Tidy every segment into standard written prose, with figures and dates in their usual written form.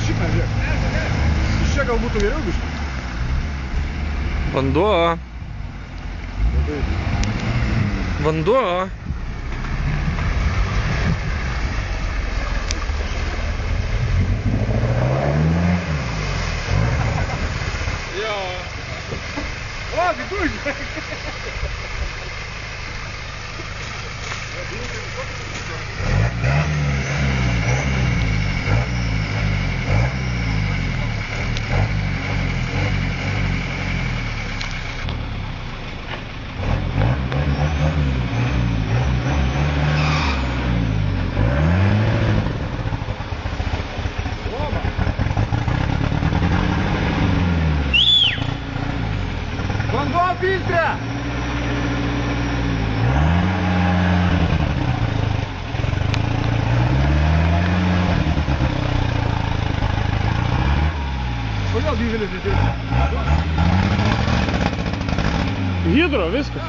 šitą, žiūrėk. Iš čia gal būtų geriau biškai. Vanduo. Vanduo. Jo. O, kitų žiūrėk. Vanduo filtre! Kodėl dyzelis nedirba? Hidro, viskas.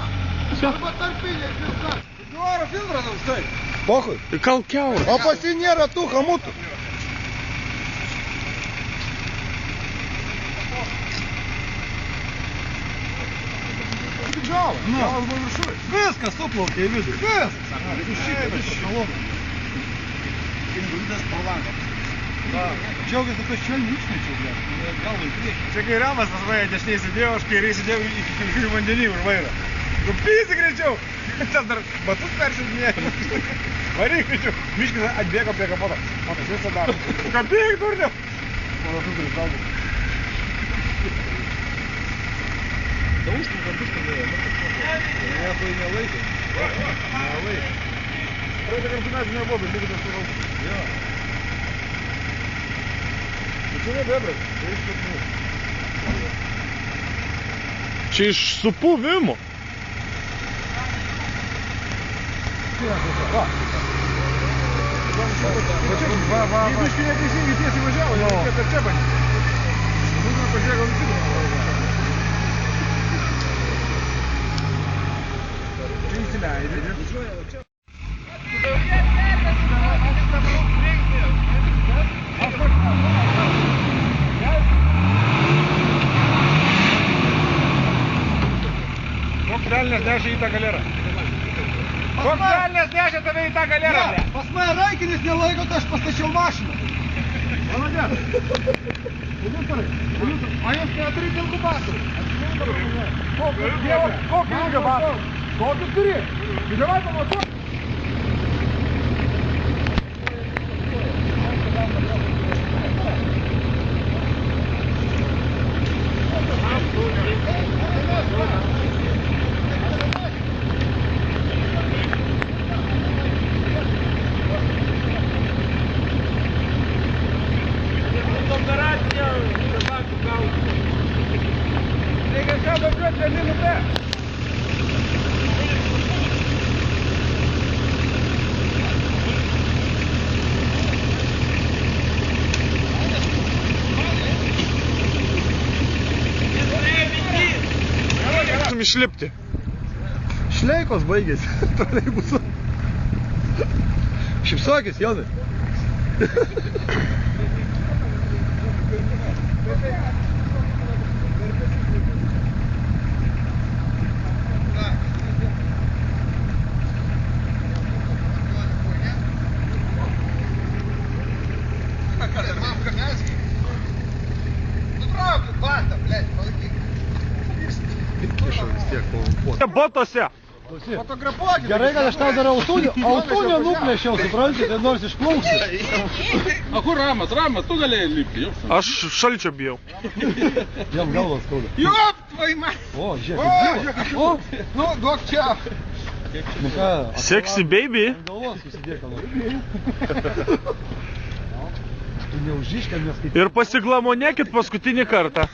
Arba tarpinė filtras. Du oro filtras aukštai. Pochui. Kalkiau. O pas jį nėra tų hamutų. Tik žalą. Žalas buvo viršui. Viskas suplaukė į vidų. Viskas. Invalidas po langą. Džiaugiasi, kad švelniai išmečiau, blė. Galva į priekį. Čia kai Ramas pas mane dešiniai sėdėjo, aš kairiai sėdėjau į vandenį už vairą. Nu pysi greičiau. Ten dar batus peršildinėjau. Varyk greičiau. Miškis atbėgo prie kapoto. Matas visą daro. Kabėk, durniau. Mano sukuris galbūt. Daužtum kartus kalbėjo. Nieko į nelaikė. Nelaikė. Praeitą kartą mes nebuvo, bet lygiai tas suvalgus. Jo. Čia ne bebras. Tai iš kartų. Čia iš supuvimo. Va. Jeigu iškai neteisingai tiesiai važiavo, jau reikia per čia bandyti. Būtume pažiūrėję, gal visi čia įsileidė. Koks velnės nešė į tą galerą? Koks velnės nešė tave į tą galerą? Pas mane raikinis nelaiko, tai aš pastačiau mašiną. Молодец! А если отрыть инкубатор? Сколько инкубатор? Сколько вперед? И давай по мотору. Išlipti. Šleikos baigėsi. Troleibusu. Šipsokis, Jonai. Botose. Fotografuokit. Gerai, kad aš tau dar altunio nuplėšiau, supranti, tai nors išplauksi. O kur Ramas? Ramas, tu galėjai lipti. Aš šalčio bijau. Jam galvas skauda. Jop, tvai man. O, žiūrėk. O, nu, duok čia. Nu ką? Sexy baby. Galvos susidėk, tu neužiškė, nes kaip... Ir pasiglamonėkit paskutinį kartą.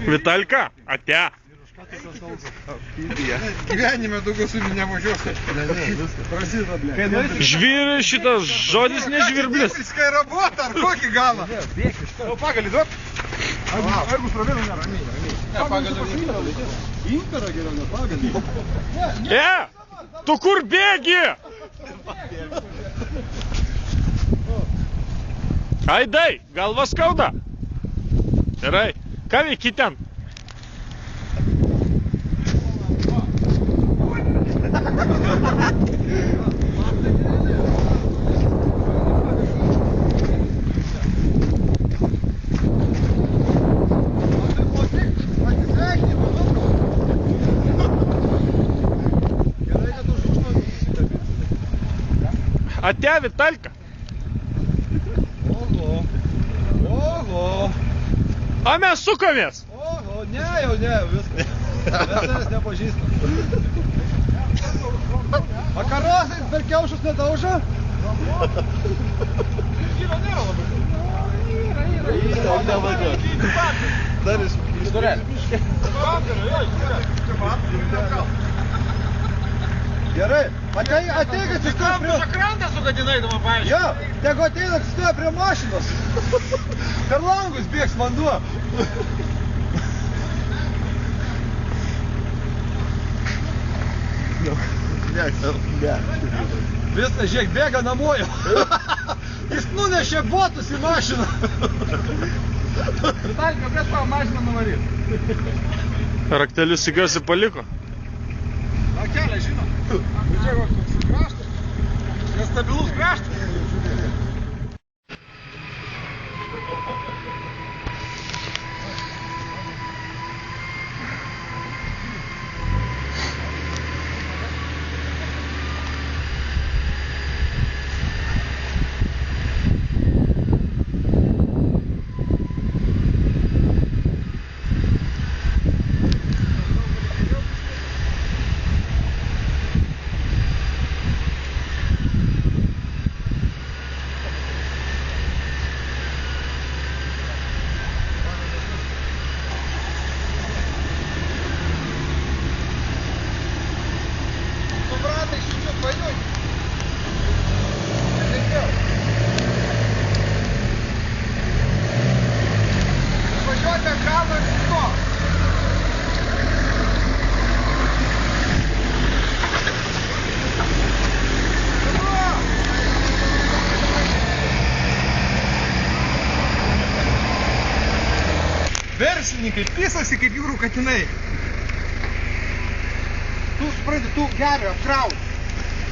Vitalica, ate. Gyvenime daugiau su jų nevažiuosiu. Prasideda, blė. Žvyri, šitas žodis ne žvirblis. Viskai rabota, ar kokį galą? O pagalį duot? Argus pravėlų nėra. Pagalį. Impera geriau, ne pagalį. E! Tu kur bėgi? Aidai, galva skauda. Gerai, ką veiki ten? Ate, Vitalka. Oho. Oho. O mes sukomės. Oho, ne, jau viskas. Mes tavęs nepažįstam. Makarosais per kiaušus nedaužo? Yra nėra labai. Dar iš Gerai, ateik atsistoja prie... Krantą sugadinai, tu man paaiškiai. Jo, tegu ateina atsistoja prie mašinos. Per langus bėgs vanduo. Viskas, žiūrėk, bėga namo jau. Jis nunešė botus į mašiną. Vitalka, prieš tavo mašiną nuvaryt. Raktelius įgiuosi paliko. Na kelią, žino. Čia koks kraštas. Nestabilus kraštas. Verslininkai pisasi kaip jūrų katinai. Tu supranti, tu gerį apkrauni.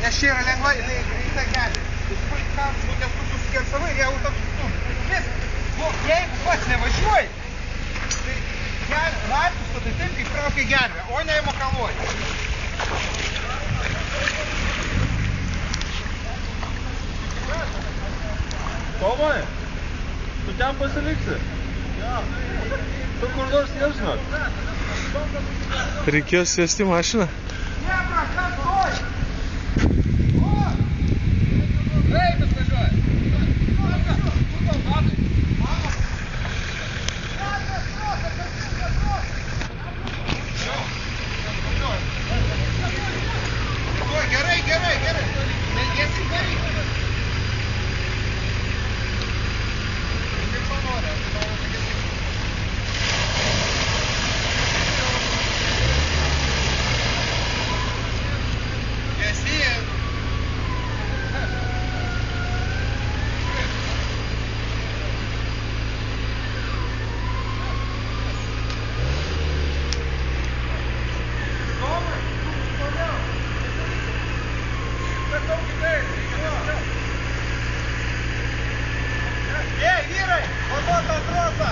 Nes čia yra lengva, jinai greita gerį. Tu supranti, ką, nes tu susikersavai, jau toks, jeigu pats nevažiuoji, tai ratus tada taip, kaip traukia gervę, o ne įmakaluoji. Tomai, tu ten pasiliksi? Tu kur nors nežinot? Reikėjo sėsti į mašiną. Ne, kas stoji? Kaip jis važiuoja? Gerai, gerai, gerai. Nelgiesi gerai. Kaip panorė, Ei, vyrai, paduot tą trosą!